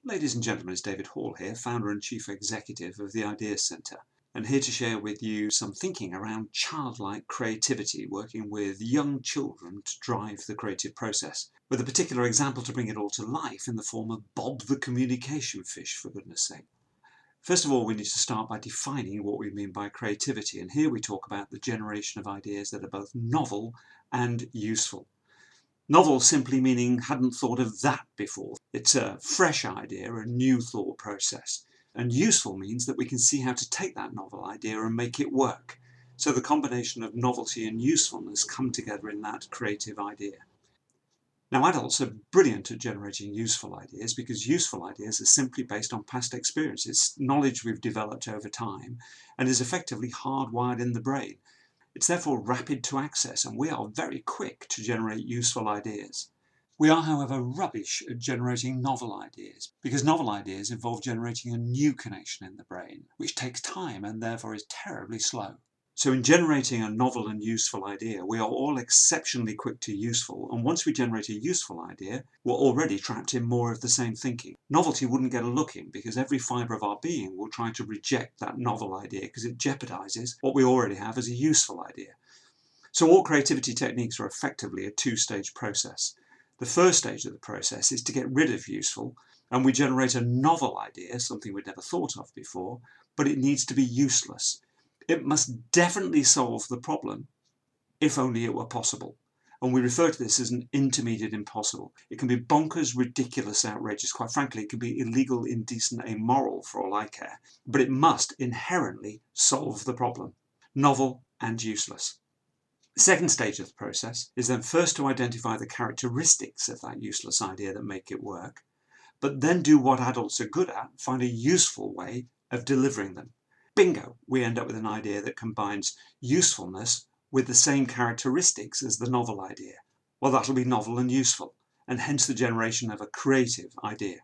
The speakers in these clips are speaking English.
Ladies and gentlemen, it's David Hall here, founder and chief executive of the Ideas Centre, and here to share with you some thinking around childlike creativity, working with young children to drive the creative process, with a particular example to bring it all to life in the form of Bob the communication fish, for goodness sake. First of all, we need to start by defining what we mean by creativity, and here we talk about the generation of ideas that are both novel and useful. Novel simply meaning hadn't thought of that before. It's a fresh idea, a new thought process. And useful means that we can see how to take that novel idea and make it work. So the combination of novelty and usefulness come together in that creative idea. Now, adults are brilliant at generating useful ideas because useful ideas are simply based on past experience. It's knowledge we've developed over time and is effectively hardwired in the brain. It's therefore rapid to access, and we are very quick to generate useful ideas. We are, however, rubbish at generating novel ideas, because novel ideas involve generating a new connection in the brain, which takes time and therefore is terribly slow. So in generating a novel and useful idea, we are all exceptionally quick to useful, and once we generate a useful idea, we're already trapped in more of the same thinking. Novelty wouldn't get a look in, because every fibre of our being will try to reject that novel idea, because it jeopardises what we already have as a useful idea. So all creativity techniques are effectively a two-stage process. The first stage of the process is to get rid of useful, and we generate a novel idea, something we'd never thought of before, but it needs to be useless. It must definitely solve the problem, if only it were possible. And we refer to this as an intermediate impossible. It can be bonkers, ridiculous, outrageous. Quite frankly, it can be illegal, indecent, amoral for all I care. But it must inherently solve the problem. Novel and useless. The second stage of the process is then first to identify the characteristics of that useless idea that make it work, but then do what adults are good at, find a useful way of delivering them. Bingo, we end up with an idea that combines usefulness with the same characteristics as the novel idea. Well, that'll be novel and useful, and hence the generation of a creative idea.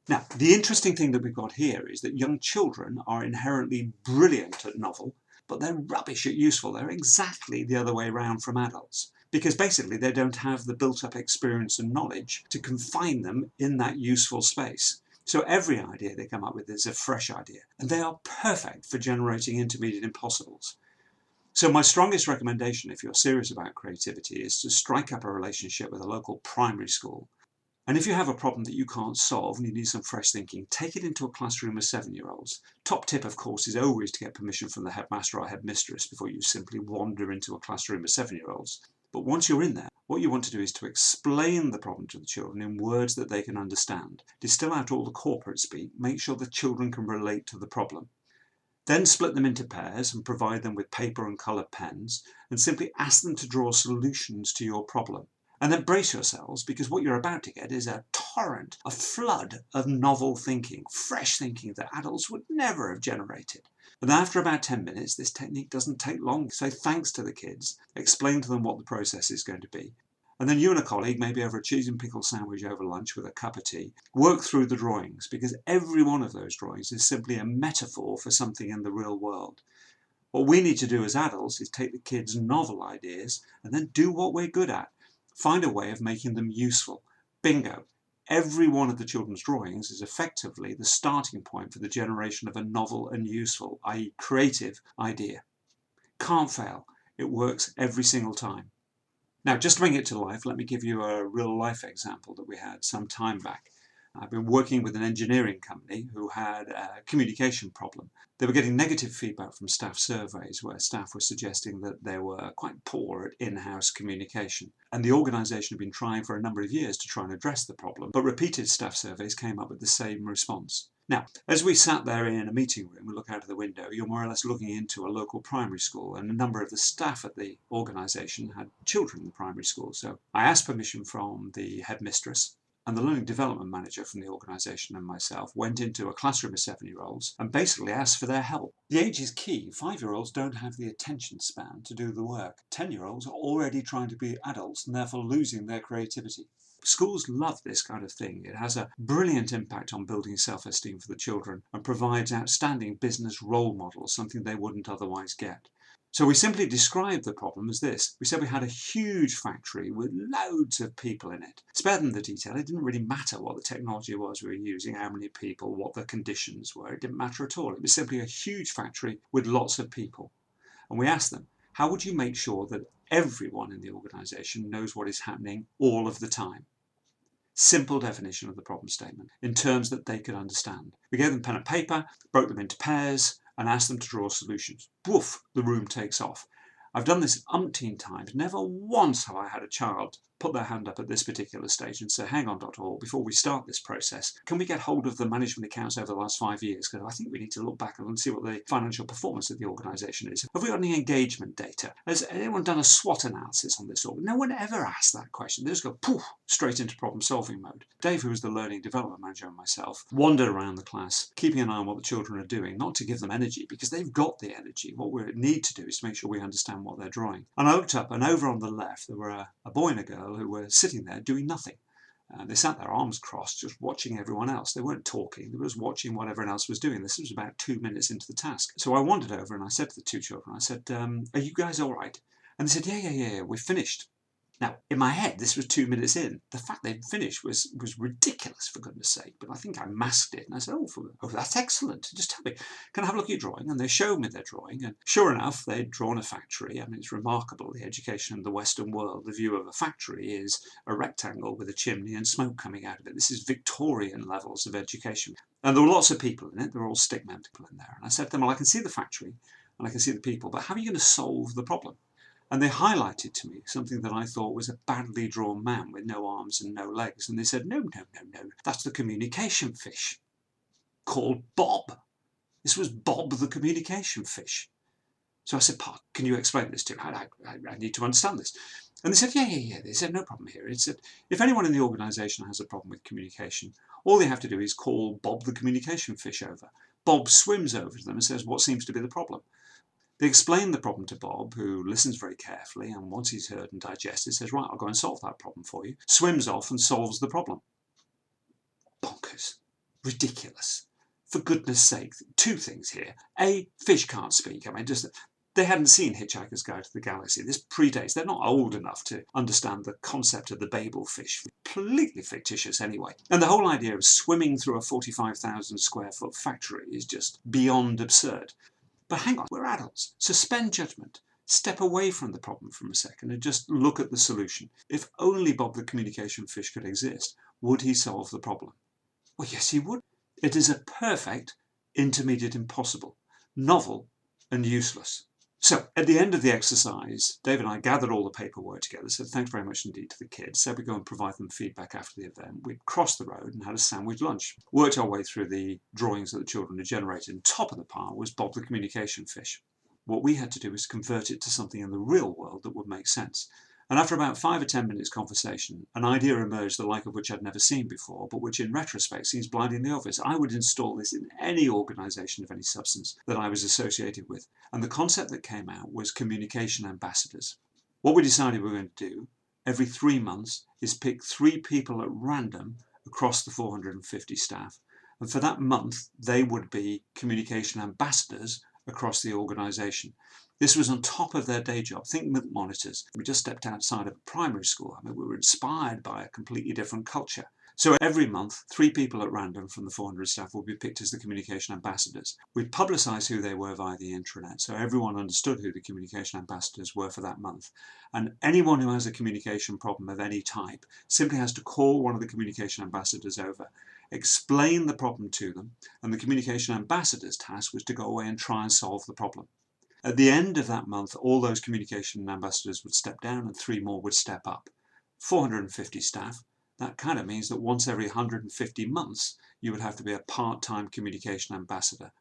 Now, the interesting thing that we've got here is that young children are inherently brilliant at novel, but they're rubbish at useful. They're exactly the other way around from adults, because basically they don't have the built-up experience and knowledge to confine them in that useful space. So every idea they come up with is a fresh idea, and they are perfect for generating intermediate impossibles. So my strongest recommendation, if you're serious about creativity, is to strike up a relationship with a local primary school. And if you have a problem that you can't solve and you need some fresh thinking, take it into a classroom of 7-year-olds. Top tip, of course, is always to get permission from the headmaster or headmistress before you simply wander into a classroom of 7-year-olds. But once you're in there, what you want to do is to explain the problem to the children in words that they can understand. Distill out all the corporate speak, make sure the children can relate to the problem. Then split them into pairs and provide them with paper and coloured pens, and simply ask them to draw solutions to your problem. And then brace yourselves, because what you're about to get is a torrent, a flood of novel thinking, fresh thinking that adults would never have generated. And after about 10 minutes, this technique doesn't take long. Say thanks to the kids, explain to them what the process is going to be. And then you and a colleague, maybe over a cheese and pickle sandwich over lunch with a cup of tea, work through the drawings, because every one of those drawings is simply a metaphor for something in the real world. What we need to do as adults is take the kids' novel ideas and then do what we're good at. Find a way of making them useful. Bingo! Every one of the children's drawings is effectively the starting point for the generation of a novel and useful, i.e. creative, idea. Can't fail. It works every single time. Now, just to bring it to life, let me give you a real-life example that we had some time back. I've been working with an engineering company who had a communication problem. They were getting negative feedback from staff surveys where staff were suggesting that they were quite poor at in-house communication. And the organisation had been trying for a number of years to try and address the problem, but repeated staff surveys came up with the same response. Now, as we sat there in a meeting room and look out of the window, you're more or less looking into a local primary school, and a number of the staff at the organisation had children in the primary school. So I asked permission from the headmistress, and the learning development manager from the organisation and myself went into a classroom of 7-year-olds and basically asked for their help. The age is key. 5-year-olds don't have the attention span to do the work. 10-year-olds are already trying to be adults and therefore losing their creativity. Schools love this kind of thing. It has a brilliant impact on building self-esteem for the children and provides outstanding business role models, something they wouldn't otherwise get. So we simply described the problem as this. We said we had a huge factory with loads of people in it. Spare them the detail. It didn't really matter what the technology was we were using, how many people, what the conditions were. It didn't matter at all. It was simply a huge factory with lots of people. And we asked them, how would you make sure that everyone in the organisation knows what is happening all of the time? Simple definition of the problem statement in terms that they could understand. We gave them pen and paper, broke them into pairs, and asked them to draw solutions. Woof, the room takes off. I've done this umpteen times. Never once have I had a child put their hand up at this particular stage and say, hang on, Dr. Hall, before we start this process, can we get hold of the management accounts over the last 5 years? Because I think we need to look back and see what the financial performance of the organisation is. Have we got any engagement data? Has anyone done a SWOT analysis on this? No one ever asked that question. They just go, poof, straight into problem-solving mode. Dave, who was the learning development manager, and myself wandered around the class, keeping an eye on what the children are doing, not to give them energy, because they've got the energy. What we need to do is to make sure we understand what they're drawing. And I looked up, and over on the left, there were a boy and a girl who were sitting there doing nothing. They sat there, arms crossed, just watching everyone else. They weren't talking, they were just watching what everyone else was doing. This was about 2 minutes into the task. So I wandered over and I said to the two children, I said, are you guys all right? And they said, yeah, we've finished. Now, in my head, this was 2 minutes in. The fact they'd finished was ridiculous, for goodness sake. But I think I masked it. And I said, oh, that's excellent. Just tell me, can I have a look at your drawing? And they showed me their drawing. And sure enough, they'd drawn a factory. I mean, it's remarkable. The education in the Western world, the view of a factory is a rectangle with a chimney and smoke coming out of it. This is Victorian levels of education. And there were lots of people in it. There were all stick-man people in there. And I said to them, well, I can see the factory and I can see the people, but how are you going to solve the problem? And they highlighted to me something that I thought was a badly drawn man with no arms and no legs. And they said, no, that's the communication fish called Bob. This was Bob the communication fish. So I said, Park, can you explain this to me? I need to understand this. And they said, yeah. They said, no problem here. It said, if anyone in the organisation has a problem with communication, all they have to do is call Bob the communication fish over. Bob swims over to them and says, what seems to be the problem? They explain the problem to Bob, who listens very carefully, and once he's heard and digested, says, right, I'll go and solve that problem for you. Swims off and solves the problem. Bonkers. Ridiculous. For goodness sake, two things here. A, fish can't speak. I mean, they hadn't seen Hitchhiker's Guide to the Galaxy. This predates. They're not old enough to understand the concept of the Babel fish. Completely fictitious anyway. And the whole idea of swimming through a 45,000 square foot factory is just beyond absurd. But hang on, we're adults. Suspend judgment. Step away from the problem for a second and just look at the solution. If only Bob the communication fish could exist, would he solve the problem? Well, yes, he would. It is a perfect intermediate impossible, novel and useless. So, at the end of the exercise, Dave and I gathered all the paperwork together, said thanks very much indeed to the kids, said we'd go and provide them feedback after the event. We'd crossed the road and had a sandwich lunch. Worked our way through the drawings that the children had generated, and top of the pile was Bob the communication fish. What we had to do was convert it to something in the real world that would make sense. And after about 5 or 10 minutes conversation, an idea emerged the like of which I'd never seen before, but which in retrospect seems blindingly obvious. I would install this in any organisation of any substance that I was associated with. And the concept that came out was communication ambassadors. What we decided we were going to do every 3 months is pick 3 people at random across the 450 staff. And for that month, they would be communication ambassadors across the organisation. This was on top of their day job. Think milk monitors. We just stepped outside of a primary school. I mean, we were inspired by a completely different culture. So every month, 3 people at random from the 400 staff would be picked as the communication ambassadors. We'd publicise who they were via the intranet, so everyone understood who the communication ambassadors were for that month. And anyone who has a communication problem of any type simply has to call one of the communication ambassadors over, explain the problem to them, and the communication ambassador's task was to go away and try and solve the problem. At the end of that month, all those communication ambassadors would step down and 3 more would step up. 450 staff. That kind of means that once every 150 months, you would have to be a part-time communication ambassador.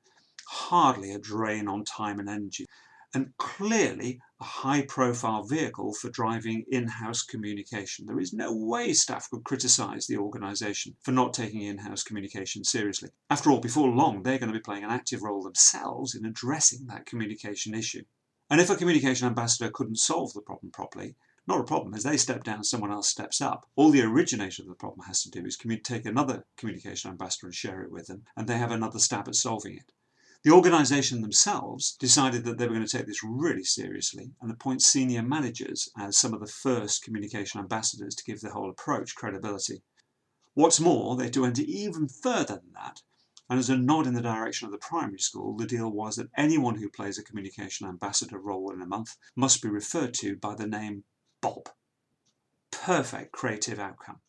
Hardly a drain on time and energy. And clearly a high-profile vehicle for driving in-house communication. There is no way staff could criticise the organisation for not taking in-house communication seriously. After all, before long, they're going to be playing an active role themselves in addressing that communication issue. And if a communication ambassador couldn't solve the problem properly, not a problem, as they step down, someone else steps up. All the originator of the problem has to do is take another communication ambassador and share it with them, and they have another stab at solving it. The organisation themselves decided that they were going to take this really seriously and appoint senior managers as some of the first communication ambassadors to give the whole approach credibility. What's more, they went even further than that, and as a nod in the direction of the primary school, the deal was that anyone who plays a communication ambassador role in a month must be referred to by the name Bob. Perfect creative outcome.